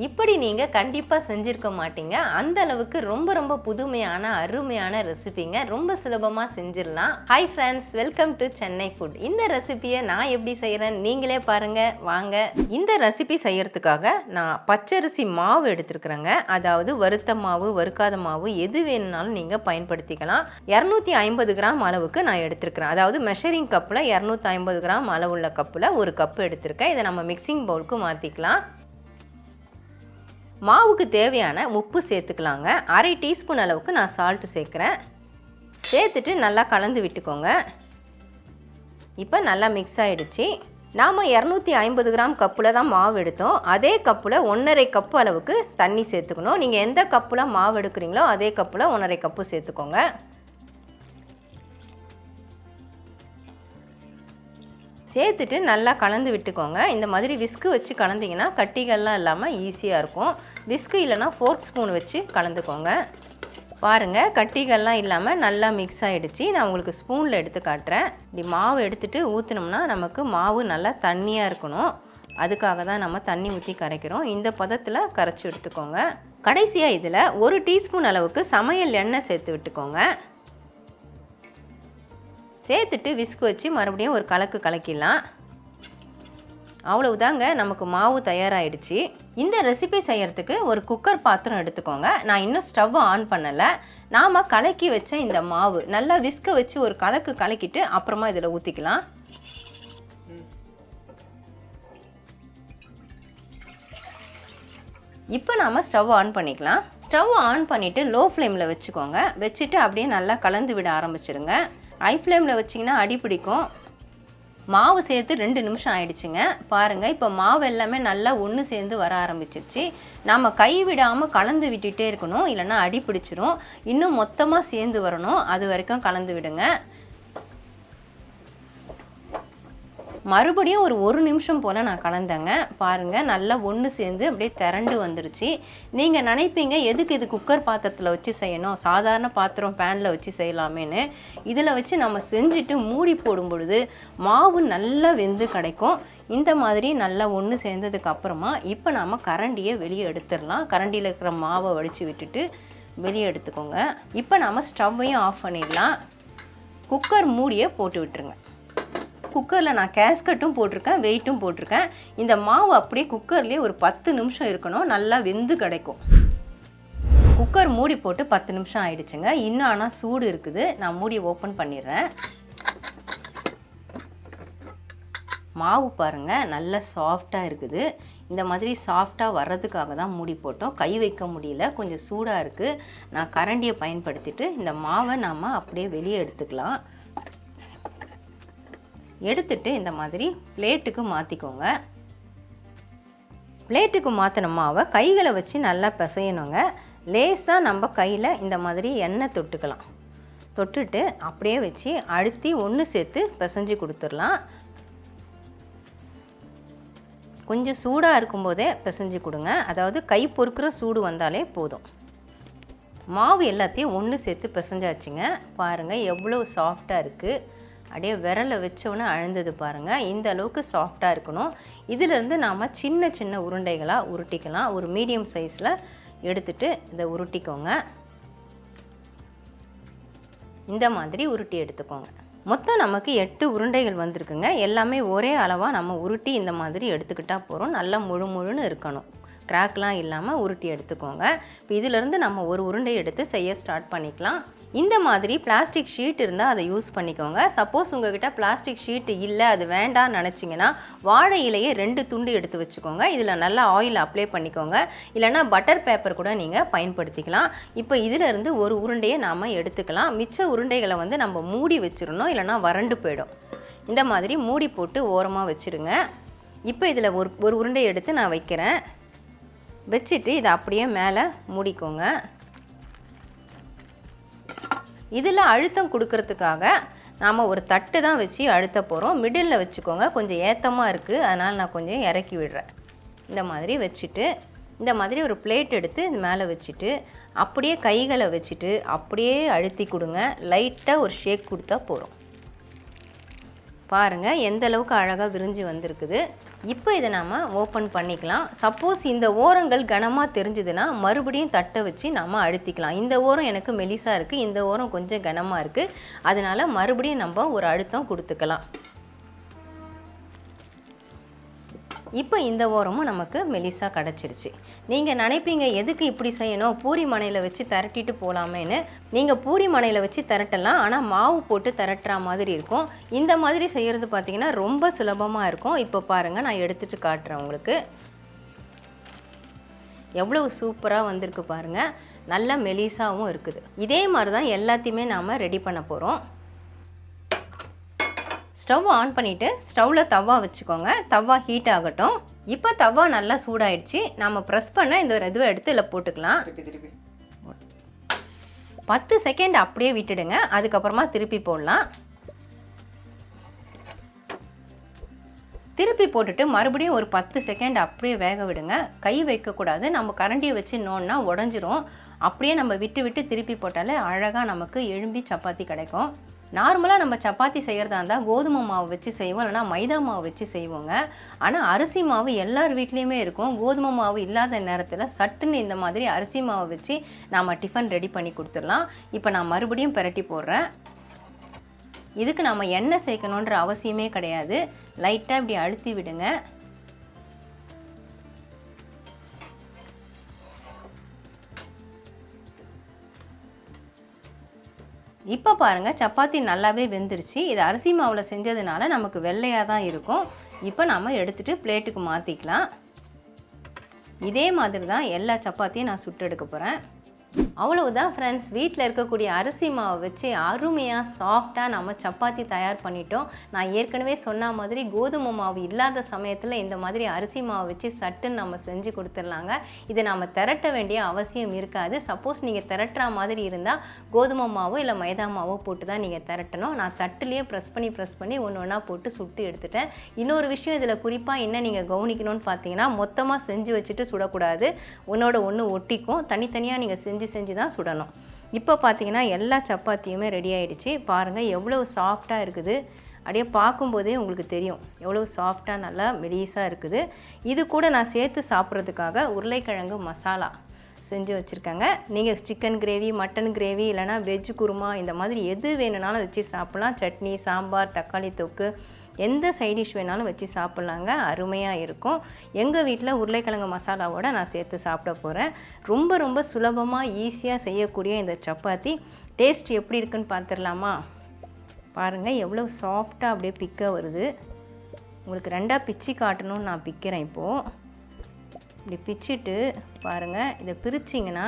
இப்படி நீங்கள் கண்டிப்பாக செஞ்சுருக்க மாட்டீங்க. அந்த அளவுக்கு ரொம்ப ரொம்ப புதுமையான அருமையான ரெசிபிங்க. ரொம்ப சுலபமாக செஞ்சிடலாம். Hi friends, welcome to Chennai food. இந்த ரெசிபியை நான் எப்படி செய்கிறேன் நீங்களே பாருங்கள் வாங்க. இந்த ரெசிபி செய்கிறதுக்காக நான் பச்சரிசி மாவு எடுத்துருக்குறேங்க. அதாவது வறுத்த மாவு வறுக்காத மாவு எது வேணுனாலும் நீங்கள் பயன்படுத்திக்கலாம். 250 கிராம் அளவுக்கு நான் எடுத்துருக்கிறேன். அதாவது மெஷரிங் கப்பில் 250 கிராம் அளவுள்ள கப்பில் ஒரு கப்பு எடுத்திருக்கேன். இதை நம்ம மிக்சிங் பவுலுக்கு மாற்றிக்கலாம். மாவுக்கு தேவையான உப்பு சேர்த்துக்கலாங்க. 1/2 டீஸ்பூன் அளவுக்கு நான் சால்ட்டு சேர்க்குறேன். சேர்த்துட்டு நல்லா கலந்து விட்டுக்கோங்க. இப்போ நல்லா மிக்ஸ் ஆகிடுச்சு. நாம் 250 கிராம் கப்பில் தான் மாவு எடுத்தோம். அதே கப்பில் 1.5 கப்பு அளவுக்கு தண்ணி சேர்த்துக்கணும். நீங்கள் எந்த கப்பில் மாவு எடுக்கிறீங்களோ அதே கப்பில் 1.5 கப்பு சேர்த்துக்கோங்க. சேர்த்துட்டு நல்லா கலந்து விட்டுக்கோங்க. இந்த மாதிரி விஸ்கு வச்சு கலந்திங்கன்னா கட்டிகள்லாம் இல்லாமல் ஈஸியாக இருக்கும். விஸ்கு இல்லைனா ஃபோர்க் ஸ்பூன் வச்சு கலந்துக்கோங்க. பாருங்கள், கட்டிகள்லாம் இல்லாமல் நல்லா மிக்ஸ் ஆகிடுச்சு. நான் உங்களுக்கு ஸ்பூனில் எடுத்து காட்டுறேன். இப்படி மாவு எடுத்துகிட்டு ஊற்றினோம்னா நமக்கு மாவு நல்லா தண்ணியாக இருக்கணும். அதுக்காக தான் நம்ம தண்ணி ஊற்றி கரைக்கிறோம். இந்த பதத்தில் கரைச்சி எடுத்துக்கோங்க. கடைசியாக இதில் 1 டீஸ்பூன் அளவுக்கு சமையல் எண்ணெய் சேர்த்து விட்டுக்கோங்க. சேர்த்துட்டு விஸ்கு வச்சு மறுபடியும் ஒரு கலக்கு கலக்கிடலாம். அவ்வளவுதாங்க, நமக்கு மாவு தயாராகிடுச்சு. இந்த ரெசிபி செய்கிறதுக்கு ஒரு குக்கர் பாத்திரம் எடுத்துக்கோங்க. நான் இன்னும் ஸ்டவ் ஆன் பண்ணலை. நாம் கலக்கி வச்ச இந்த மாவு நல்லா விஸ்கை வச்சு ஒரு கலக்கு கலக்கிட்டு அப்புறமா இதில் ஊற்றிக்கலாம். இப்போ நாம் ஸ்டவ் ஆன் பண்ணிக்கலாம். ஸ்டவ் ஆன் பண்ணிவிட்டு லோ ஃப்ளேமில் வச்சுக்கோங்க. வச்சுட்டு அப்படியே நல்லா கலந்து விட ஆரம்பிச்சிருங்க. ஹை ஃப்ளேமில் வச்சிங்கன்னா அடி பிடிக்கும். மாவு சேர்த்து 2 நிமிஷம் ஆயிடுச்சுங்க. பாருங்கள், இப்போ மாவு எல்லாமே நல்லா ஒன்று சேர்ந்து வர ஆரம்பிச்சிருச்சு. நாம் கை விடாமல் கலந்து விட்டுகிட்டே இருக்கணும், இல்லைன்னா அடி பிடிச்சிரும். இன்னும் மொத்தமாக சேர்ந்து வரணும், அது வரைக்கும் கலந்து விடுங்க. மறுபடியும் ஒரு நிமிஷம் போல் நான் கலந்தேங்க. பாருங்கள், நல்லா ஒன்று சேர்ந்து அப்படியே திரண்டு வந்துடுச்சு. நீங்கள் நினைப்பீங்க எதுக்கு இது குக்கர் பாத்திரத்தில் வச்சு செய்யணும், சாதாரண பாத்திரம் பேனில் வச்சு செய்யலாமேன்னு. இதில் வச்சு நம்ம செஞ்சுட்டு மூடி போடும் பொழுது மாவு நல்லா வெந்து கிடைக்கும். இந்த மாதிரி நல்லா ஒன்று சேர்ந்ததுக்கு அப்புறமா இப்போ நாம் கரண்டியை வெளியே எடுத்துடலாம். கரண்டியில் இருக்கிற மாவை வடித்து விட்டுட்டு வெளியே எடுத்துக்கோங்க. இப்போ நாம் ஸ்டவ்வையும் ஆஃப் பண்ணிடலாம். குக்கர் மூடியை போட்டு விட்டுருங்க. குக்கரில் நான் கேஸ்கட்டும் போட்டிருக்கேன், வெயிட்டும் போட்டிருக்கேன். இந்த மாவு அப்படியே குக்கர்லேயே ஒரு 10 நிமிஷம் இருக்கணும், நல்லா வெந்து கிடைக்கும். குக்கர் மூடி போட்டு 10 நிமிஷம் ஆயிடுச்சுங்க. இன்னும் ஆனால் சூடு இருக்குது. நான் மூடியை ஓப்பன் பண்ணிடுறேன். மாவு பாருங்கள் நல்லா சாஃப்டாக இருக்குது. இந்த மாதிரி சாஃப்டாக வர்றதுக்காக தான் மூடி போட்டோம். கை வைக்க முடியல, கொஞ்சம் சூடாக இருக்குது. நான் கரண்டியை பயன்படுத்திட்டு இந்த மாவை நாம் அப்படியே வெளியே எடுத்துக்கலாம். எடுத்துட்டு இந்த மாதிரி பிளேட்டுக்கு மாற்றிக்கோங்க. பிளேட்டுக்கு மாற்றின மாவை கைகளை வச்சு நல்லா பிசையணுங்க. லேசாக நம்ம கையில் இந்த மாதிரி எண்ணெய் தொட்டுக்கலாம். தொட்டுட்டு அப்படியே வச்சு அழுத்தி ஒன்று சேர்த்து பிசைஞ்சு கொடுத்துடலாம். கொஞ்சம் சூடாக இருக்கும்போதே பிசைஞ்சு கொடுங்க. அதாவது கை பொறுக்கிற சூடு வந்தாலே போதும். மாவு எல்லாத்தையும் ஒன்று சேர்த்து பிசைஞ்சாச்சுங்க. பாருங்கள் எவ்வளோ சாஃப்டாக இருக்குது. அப்படியே விரலை வச்சோன்னே அழுந்தது பாருங்கள். இந்த அளவுக்கு சாஃப்டாக இருக்கணும். இதிலேருந்து நாம் சின்ன சின்ன உருண்டைகளாக உருட்டிக்கலாம். ஒரு மீடியம் சைஸில் எடுத்துகிட்டு இதை உருட்டிக்கோங்க. இந்த மாதிரி உருட்டி எடுத்துக்கோங்க. மொத்தம் நமக்கு 8 உருண்டைகள் வந்திருக்குங்க. எல்லாமே ஒரே அளவாக நம்ம உருட்டி இந்த மாதிரி எடுத்துக்கிட்டால் போகிறோம். நல்லா முழுன்னு இருக்கணும், கிராக்லாம் இல்லாமல் உருட்டி எடுத்துக்கோங்க. இப்போ இதிலேருந்து நம்ம ஒரு உருண்டை எடுத்து செய்ய ஸ்டார்ட் பண்ணிக்கலாம். இந்த மாதிரி பிளாஸ்டிக் ஷீட் இருந்தால் அதை யூஸ் பண்ணிக்கோங்க. சப்போஸ் உங்கள்கிட்ட பிளாஸ்டிக் ஷீட் இல்லை, அது வேண்டாம்னு நினச்சிங்கன்னா வாழை இலையை 2 துண்டு எடுத்து வச்சுக்கோங்க. இதில் நல்லா ஆயில் அப்ளை பண்ணிக்கோங்க. இல்லைனா பட்டர் பேப்பர் கூட நீங்கள் பயன்படுத்திக்கலாம். இப்போ இதிலேருந்து ஒரு உருண்டையை நாம் எடுத்துக்கலாம். மிச்ச உருண்டைகளை நம்ம மூடி வச்சிடணும், இல்லைனா வறண்டு போயிடும். இந்த மாதிரி மூடி போட்டு ஓரமாக வச்சுருங்க. இப்போ இதில் ஒரு உருண்டை எடுத்து நான் வைக்கிறேன். வச்சுட்டு இதை அப்படியே மேலே மூடிக்கோங்க. இதில் அழுத்தம் கொடுக்கறதுக்காக நாம் ஒரு தட்டு தான் வச்சு அழுத்த போகிறோம். மிடில் வச்சுக்கோங்க. கொஞ்சம் ஏத்தமாக இருக்குது, அதனால் நான் கொஞ்சம் இறக்கி விடுறேன். இந்த மாதிரி வச்சுட்டு இந்த மாதிரி ஒரு பிளேட் எடுத்து இது மேலே வச்சுட்டு அப்படியே கைகளை வச்சுட்டு அப்படியே அழுத்தி கொடுங்க. லைட்டாக ஒரு ஷேக் கொடுத்தா போகிறோம். பாருங்கள் எந்த அளவுக்கு அழகாக விரிஞ்சு வந்திருக்குது. இப்போ இதை நாம் ஓப்பன் பண்ணிக்கலாம். சப்போஸ் இந்த ஓரங்கள் கனமாக தெரிஞ்சுதுன்னா மறுபடியும் தட்டை வச்சு நம்ம அழுத்திக்கலாம். இந்த ஓரம் எனக்கு மெலிசாக இருக்குது, இந்த ஓரம் கொஞ்சம் கனமாக இருக்குது, அதனால் மறுபடியும் நம்ம ஒரு அழுத்தம் கொடுத்துக்கலாம். இப்போ இந்த ஓரமும் நமக்கு மெலிசாக கிடச்சிருச்சு. நீங்கள் நினைப்பீங்க எதுக்கு இப்படி செய்யணும், பூரி மணையில் வச்சு திரட்டிட்டு போகலாமேன்னு. நீங்கள் பூரி மணையில் வச்சு திரட்டலாம், ஆனால் மாவு போட்டு திரட்டுற மாதிரி இருக்கும். இந்த மாதிரி செய்கிறது பார்த்திங்கன்னா ரொம்ப சுலபமாக இருக்கும். இப்போ பாருங்கள், நான் எடுத்துகிட்டு காட்டுறேன் உங்களுக்கு. எவ்வளோ சூப்பராக வந்திருக்கு பாருங்கள், நல்ல மெலிசாகவும் இருக்குது. இதே மாதிரி தான் எல்லாத்தையுமே நாம் ரெடி பண்ண போகிறோம். ஸ்டவ் ஆன் பண்ணிவிட்டு ஸ்டவ்வில் தவா வச்சுக்கோங்க. தவா ஹீட் ஆகட்டும். இப்போ தவா நல்லா சூடாயிடுச்சு. நம்ம ப்ரெஸ் பண்ண இந்த ஒரு இதுவை எடுத்து இதில் போட்டுக்கலாம். 10 செகண்ட் அப்படியே விட்டுடுங்க, அதுக்கப்புறமா திருப்பி போடலாம். திருப்பி போட்டுட்டு மறுபடியும் ஒரு 10 செகண்ட் அப்படியே வேக விடுங்க. கை வைக்கக்கூடாது, நம்ம கரண்டியை வச்சு நோன்னா உடஞ்சிரும். அப்படியே நம்ம விட்டு விட்டு திருப்பி போட்டாலே அழகாக நமக்கு எழும்பி சப்பாத்தி கிடைக்கும். நார்மலாக நம்ம சப்பாத்தி செய்கிறதா இருந்தால் கோதுமை மாவு வச்சு செய்வோம், இல்லைனா மைதா மாவு வச்சு செய்வோங்க. ஆனால் அரிசி மாவு எல்லார் வீட்லேயுமே இருக்கும். கோதுமை மாவு இல்லாத நேரத்தில் சட்டுன்னு இந்த மாதிரி அரிசி மாவு வச்சு நாம் டிஃபன் ரெடி பண்ணி கொடுத்துடலாம். இப்போ நான் மறுபடியும் பிரட்டி போடுறேன். இதுக்கு நம்ம எண்ணெய் சேர்க்கணுன்ற அவசியமே கிடையாது. லைட்டாக இப்படி அழுத்தி விடுங்க. இப்போ பாருங்கள், சப்பாத்தி நல்லாவே வெந்துருச்சு. இது அரிசி மாவில் செஞ்சதுனால நமக்கு வெள்ளையாக தான் இருக்கும். இப்போ நம்ம எடுத்துகிட்டு பிளேட்டுக்கு மாற்றிக்கலாம். இதே மாதிரி தான் எல்லா சப்பாத்தியும் நான் சுட்டு எடுக்க போகிறேன். அவ்வளவுதான் ஃப்ரெண்ட்ஸ், வீட்டில் இருக்கக்கூடிய அரிசி மாவை வச்சு அருமையாக சாஃப்டாக நம்ம சப்பாத்தி தயார் பண்ணிட்டோம். நான் ஏற்கனவே சொன்ன மாதிரி கோதுமை மாவு இல்லாத சமயத்தில் இந்த மாதிரி அரிசி மாவு வச்சு சட்டுன்னு நம்ம செஞ்சு கொடுத்துடலாங்க. இதை நம்ம திரட்ட வேண்டிய அவசியம் இருக்காது. சப்போஸ் நீங்கள் திரட்டுற மாதிரி இருந்தால் கோதுமை மாவோ இல்லை மைதா மாவோ போட்டு தான் நீங்கள் திரட்டணும். நான் தட்டுலேயே ப்ரெஸ் பண்ணி ஒன்று ஒன்றா போட்டு சுட்டு எடுத்துட்டேன். இன்னொரு விஷயம் இதில் குறிப்பாக என்ன நீங்கள் கவனிக்கணும்னு பார்த்தீங்கன்னா, மொத்தமாக செஞ்சு வச்சுட்டு சுடக்கூடாது. ஒன்றோட ஒன்று ஒட்டிக்கும். தனித்தனியாக நீங்கள் செஞ்சு தான் சுடணும். இப்போ பார்த்தீங்கன்னா எல்லா சப்பாத்தியுமே ரெடி ஆகிடுச்சு. பாருங்கள் எவ்வளோ சாஃப்டாக இருக்குது. அப்படியே பார்க்கும்போதே உங்களுக்கு தெரியும் எவ்வளோ சாஃப்டாக நல்லா மெலிசாக இருக்குது. இது கூட நான் சேர்த்து சாப்பிட்றதுக்காக உருளைக்கிழங்கு மசாலா செஞ்சு வச்சுருக்கேங்க. நீங்கள் சிக்கன் கிரேவி, மட்டன் கிரேவி, இல்லைனா வெஜ் குருமா, இந்த மாதிரி எது வேணும்னாலும் வச்சு சாப்பிட்லாம். சட்னி, சாம்பார், தக்காளி தொக்கு, எந்த சைடிஷ் வேணாலும் வச்சு சாப்பிட்லாங்க. அருமையாக இருக்கும். எங்கள் வீட்டில் உருளைக்கிழங்கு மசாலாவோடு நான் சேர்த்து சாப்பிட போகிறேன். ரொம்ப ரொம்ப சுலபமாக ஈஸியாக செய்யக்கூடிய இந்த சப்பாத்தி டேஸ்ட் எப்படி இருக்குன்னு பார்த்துடலாமா? பாருங்கள் எவ்வளோ சாஃப்டாக அப்படியே பிக்க வருது. உங்களுக்கு ரெண்டாக பிச்சு காட்டணும்னு நான் பிக்கிறேன். இப்போது இப்படி பிச்சுட்டு பாருங்கள், இதை பிரிச்சிங்கன்னா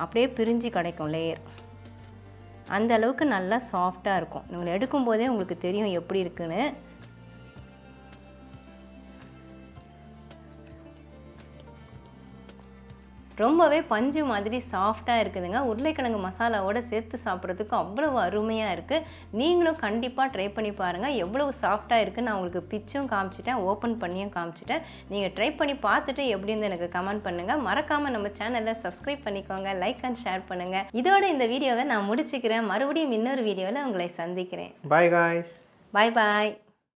அப்படியே பிரிஞ்சு கிடைக்கும் லேயர். அந்த அளவுக்கு நல்லா சாஃப்டாக இருக்கும். நீங்கள் எடுக்கும்போதே உங்களுக்கு தெரியும் எப்படி இருக்குன்னு. ரொம்பவே பஞ்சு மாதிரி சாஃப்டாக இருக்குதுங்க. உருளைக்கிழங்கு மசாலாவோடு சேர்த்து சாப்பிட்றதுக்கு அவ்வளவு அருமையாக இருக்குது. நீங்களும் கண்டிப்பாக ட்ரை பண்ணி பாருங்கள். எவ்வளவு சாஃப்டாக இருக்குன்னு நான் உங்களுக்கு பிச்சும் காமிச்சிட்டேன், ஓப்பன் பண்ணியும் காமிச்சிட்டேன். நீங்கள் ட்ரை பண்ணி பார்த்துட்டு எப்படி இருந்து எனக்கு கமெண்ட் பண்ணுங்கள். மறக்காமல் நம்ம சேனலை சப்ஸ்கிரைப் பண்ணிக்கோங்க, லைக் அண்ட் ஷேர் பண்ணுங்கள். இதோட இந்த வீடியோவை நான் முடிச்சுக்கிறேன். மறுபடியும் இன்னொரு வீடியோவில் உங்களை சந்திக்கிறேன். Bye guys. பாய் பாய்.